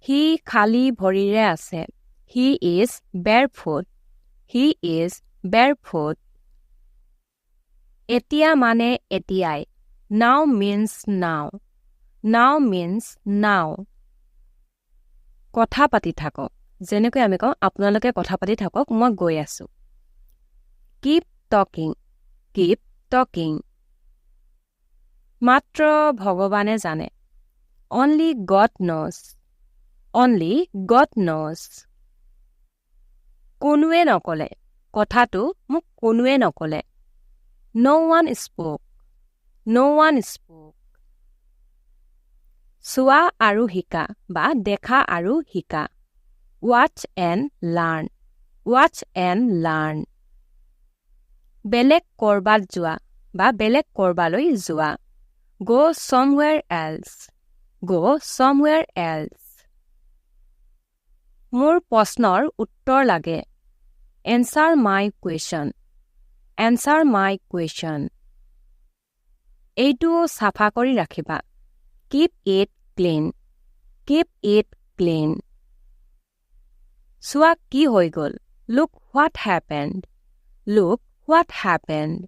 He খালি ভৰিৰে আছে. He is barefoot. He is barefoot. এতিয়া মানে এতিয়াই. Now means now. Now means now. কথা পাতি থাকক. যেনেকৈ আমি কওঁ আপোনালোকে কথা পাতি থাকক মই গৈ আছো. Keep talking. Keep talking. মাত্ৰ ভগৱানে জানে. Only God knows. Only God knows. কোনোৱে নকলে. কথাটো মোক কোনোৱে নকলে. No one spoke. No one spoke. চোৱা আৰু শিকা বা দেখা আৰু শিকা. Watch and learn. Watch and learn. বেলেগ কৰবাত যোৱা বা বেলেগ কৰবালৈ যোৱা. Go somewhere else. Go somewhere else. মোৰ প্ৰশ্নৰ উত্তৰ লাগে. Answer my question. Answer my question. এইটো সাফা কৰি ৰাখিবা. Keep it clean. Keep it clean. চোৱা কি হৈ গল. Look what happened. Look what happened.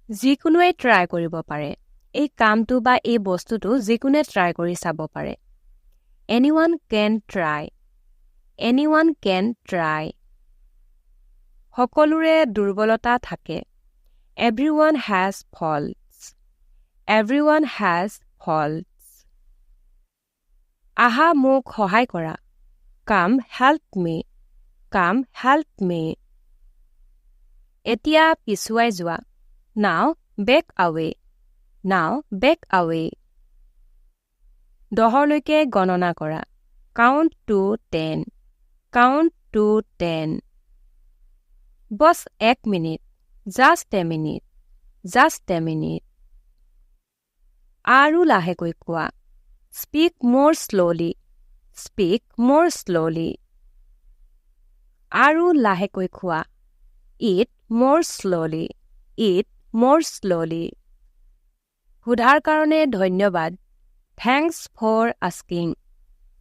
যিকোনোৱে ট্ৰাই কৰিব পাৰে. এই কামটো বা এই বস্তুটো যিকোনোৱে ট্ৰাই কৰি চাব পাৰে. Anyone can try. Anyone can try. সকলোৰে দুৰ্বলতা থাকে. Everyone has faults. Everyone has faults. আহা মোক সহায় কৰা. Come help me. Come help me. এতিয়া পিছুৱাই যোৱা. Now back away. Now back away. দহলৈকে গণনা কৰা. Count to 10. Count to 10. বস এক minute. Just a minute. Just a minute. আৰু লাহেকৈ কোৱা. Speak more slowly. Speak more slowly. আৰু লাহেকৈ খোৱা. Eat more slowly. Eat more slowly. সোধাৰ কাৰণে ধন্যবাদ. Thanks for asking.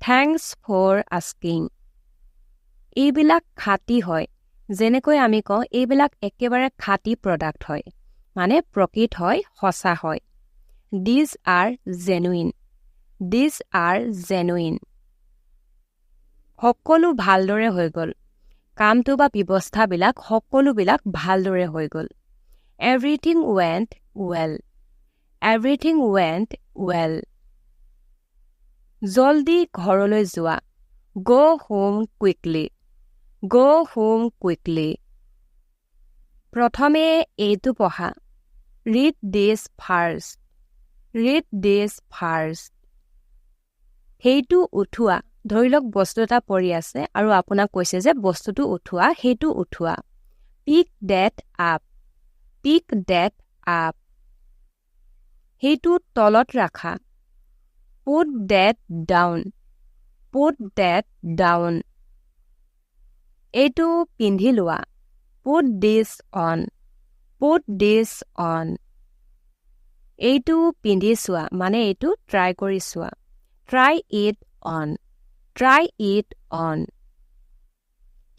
Thanks for asking. এইবিলাক খাঁটি হয়. যেনেকৈ আমি কওঁ এইবিলাক একেবাৰে খাঁটি প্ৰডাক্ট হয়. মানে প্ৰকৃত হয়, সঁচা হয়. These are genuine. These are genuine. সকলো ভালদৰে হৈ গল. কামটো বা ব্যৱস্থাবিলাক সকলোবিলাক ভালদৰে হৈ গল. Everything went well. Everything went well. জলদি ঘৰলৈ যোৱা. Go home quickly. Go home quickly. প্ৰথমে এইটো পঢ়া. Read this first. Read this first. সেইটো উঠোৱা. ধৰি লওক বস্তু এটা পৰি আছে আৰু আপোনাক কৈছে যে বস্তুটো উঠোৱা, সেইটো উঠোৱা. Pick that up. Pick that up. সেইটো তলত ৰাখা. Put that down. Put that down. এইটো পিন্ধি লোৱা. Put this on. Put this on. এইটো পিন্ধি চোৱা মানে এইটো ট্ৰাই কৰি চোৱা. Try it on. Try it on.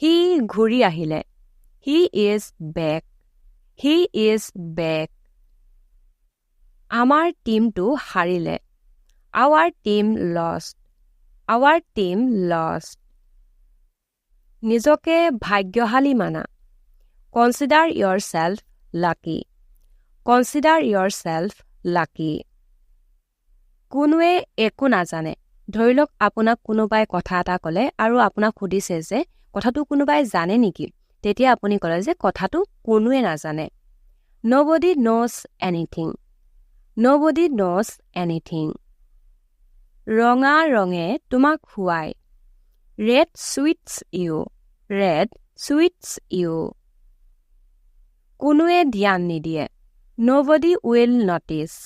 He ঘূৰি আহিলে. He is back. He is back. আমাৰ টিমটো হাৰিলে. Our team lost. Our team lost. নিজকে ভাগ্যশালী মানা. Consider yourself lucky. Consider yourself lucky. কোনোৱে একো নাজানে. ধৰি লওক আপোনাক কোনোবাই কথা এটা ক'লে আৰু আপোনাক সুধিছে যে কথাটো কোনোবাই জানে নেকি? তেতিয়া আপুনি ক'লে যে কথাটো কোনোৱে নাজানে. Nobody knows anything. Nobody knows anything. ৰঙা ৰঙে তোমাক খুৱাই. Red sweets you. Red sweets you. কোনোৱে ধ্যান নিদিয়ে. Nobody will notice.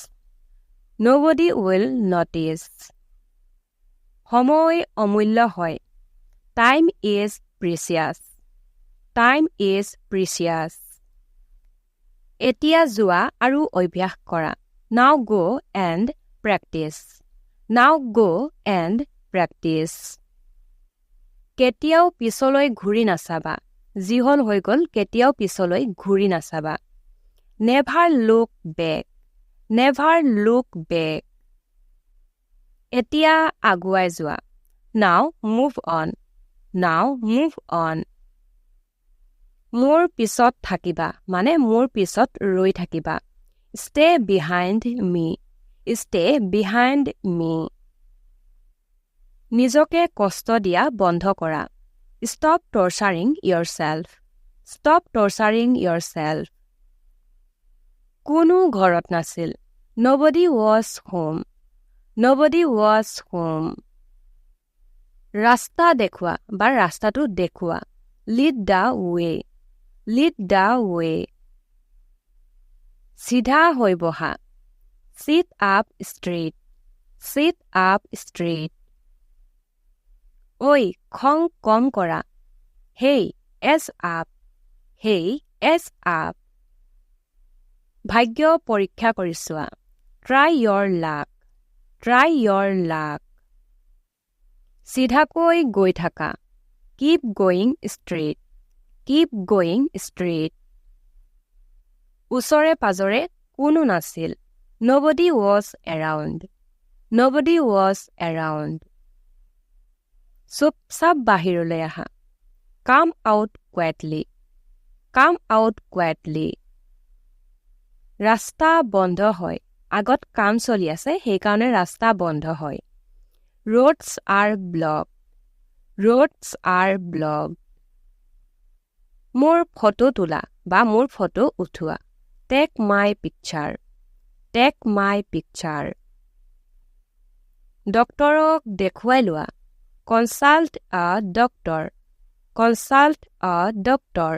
Nobody will notice. সময় অমূল্য হয়. Time is precious. Time is precious. এতিয়া যোৱা আৰু অভ্যাস কৰা. Now go and practice. Now go and practice. কেতিয়াও পিছলৈ ঘূৰি নাচাবা যি হল হৈ গল কেতিয়াও পিছলৈ ঘূৰি নাচাবা never look back never look back এতিয়া আগুৱাই যোৱা now move on now move on মোৰ পিছত থাকিবা মানে মোৰ পিছত ৰৈ থাকিবা stay behind me stay behind me নিজকে কষ্ট দিয়া বন্ধ কৰা stop torturing yourself stop torturing yourself কোনো ঘৰত নাছিল nobody was home nobody was home ৰাস্তা দেখুৱা বা ৰাস্তাটো দেখুৱা lead the way lead the way সিধা হৈ বহা sit up straight sit up straight ঐ খং কম কৰা hey ease up hey ease up ভাগ্য পৰীক্ষা কৰিছোৱা try your luck try your luck সিধাকৈ গৈ থাকা keep going straight keep going straight ওচৰে পাজৰে কোনো নাছিল nobody was around nobody was around চুপচাপ বাহিৰলৈ আহা come out quietly come out quietly ৰাস্তা বন্ধ হয় আগত কাম চলি আছে সেইকাৰণে ৰাস্তা বন্ধ হয় roads are blocked roads are blocked মোৰ ফটো তোলা বা মোৰ ফটো উঠোৱা take my picture take my picture ডক্টৰক দেখুৱাই লোৱা consult a doctor consult a doctor